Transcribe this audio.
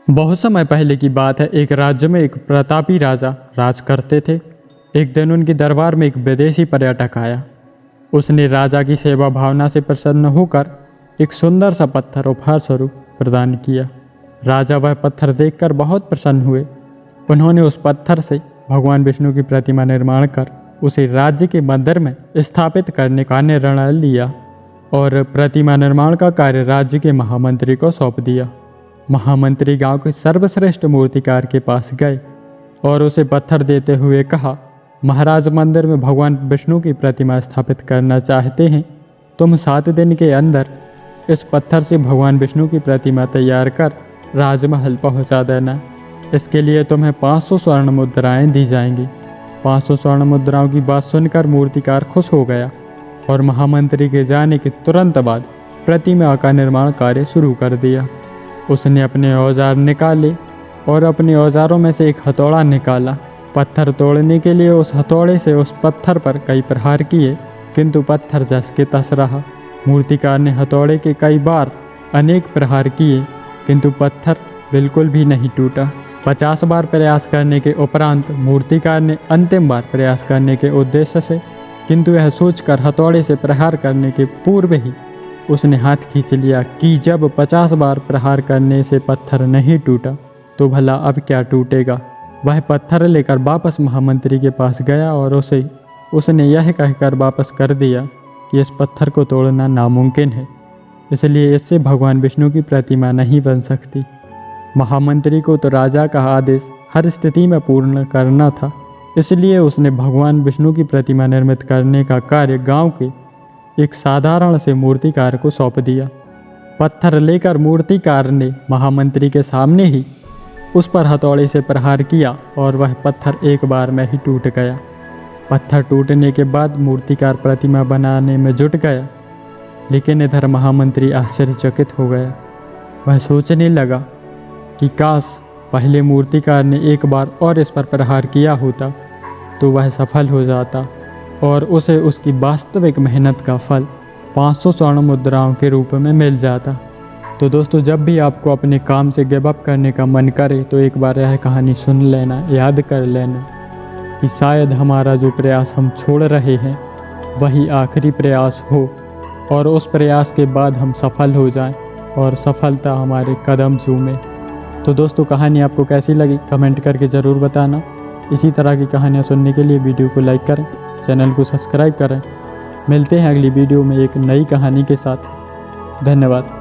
बहुत समय पहले की बात है। एक राज्य में एक प्रतापी राजा राज करते थे। एक दिन उनके दरबार में एक विदेशी पर्यटक आया। उसने राजा की सेवा भावना से प्रसन्न होकर एक सुंदर सा पत्थर उपहार स्वरूप प्रदान किया। राजा वह पत्थर देखकर बहुत प्रसन्न हुए। उन्होंने उस पत्थर से भगवान विष्णु की प्रतिमा निर्माण कर उसे राज्य के मंदिर में स्थापित करने का निर्णय लिया और प्रतिमा निर्माण का कार्य राज्य के महामंत्री को सौंप दिया। महामंत्री गांव के सर्वश्रेष्ठ मूर्तिकार के पास गए और उसे पत्थर देते हुए कहा, महाराज, मंदिर में भगवान विष्णु की प्रतिमा स्थापित करना चाहते हैं। तुम 7 दिन के अंदर इस पत्थर से भगवान विष्णु की प्रतिमा तैयार कर राजमहल पहुंचा देना। इसके लिए तुम्हें 500 स्वर्ण मुद्राएं दी जाएंगी। 500 स्वर्ण मुद्राओं की बात सुनकर मूर्तिकार खुश हो गया और महामंत्री के जाने के तुरंत बाद प्रतिमा का निर्माण कार्य शुरू कर दिया। उसने अपने औजार निकाले और अपने औजारों में से एक हथौड़ा निकाला। पत्थर तोड़ने के लिए उस हथौड़े से उस पत्थर पर कई प्रहार किए, किंतु पत्थर जस के तस रहा। मूर्तिकार ने हथौड़े के कई बार अनेक प्रहार किए, किंतु पत्थर बिल्कुल भी नहीं टूटा। 50 बार प्रयास करने के उपरांत मूर्तिकार ने अंतिम बार प्रयास करने के उद्देश्य से, किंतु यह सोचकर हथौड़े से प्रहार करने के पूर्व ही उसने हाथ खींच लिया कि जब 50 बार प्रहार करने से पत्थर नहीं टूटा तो भला अब क्या टूटेगा। वह पत्थर लेकर वापस महामंत्री के पास गया और उसने यह कहकर वापस कर दिया कि इस पत्थर को तोड़ना नामुमकिन है, इसलिए इससे भगवान विष्णु की प्रतिमा नहीं बन सकती। महामंत्री को तो राजा का आदेश हर स्थिति में पूर्ण करना था, इसलिए उसने भगवान विष्णु की प्रतिमा निर्मित करने का कार्य गांव के एक साधारण से मूर्तिकार को सौंप दिया। पत्थर लेकर मूर्तिकार ने महामंत्री के सामने ही उस पर हथौड़े से प्रहार किया और वह पत्थर एक बार में ही टूट गया। पत्थर टूटने के बाद मूर्तिकार प्रतिमा बनाने में जुट गया, लेकिन इधर महामंत्री आश्चर्यचकित हो गया। वह सोचने लगा कि काश पहले मूर्तिकार ने एक बार और इस पर प्रहार किया होता तो वह सफल हो जाता और उसे उसकी वास्तविक मेहनत का फल 500 स्वर्ण मुद्राओं के रूप में मिल जाता। तो दोस्तों, जब भी आपको अपने काम से गिव अप करने का मन करे तो एक बार यह कहानी सुन लेना, याद कर लेना कि शायद हमारा जो प्रयास हम छोड़ रहे हैं वही आखिरी प्रयास हो और उस प्रयास के बाद हम सफल हो जाएं और सफलता हमारे कदम चूमे। तो दोस्तों, कहानी आपको कैसी लगी कमेंट करके ज़रूर बताना। इसी तरह की कहानियाँ सुनने के लिए वीडियो को लाइक करें, चैनल को सब्सक्राइब करें। मिलते हैं अगली वीडियो में एक नई कहानी के साथ। धन्यवाद।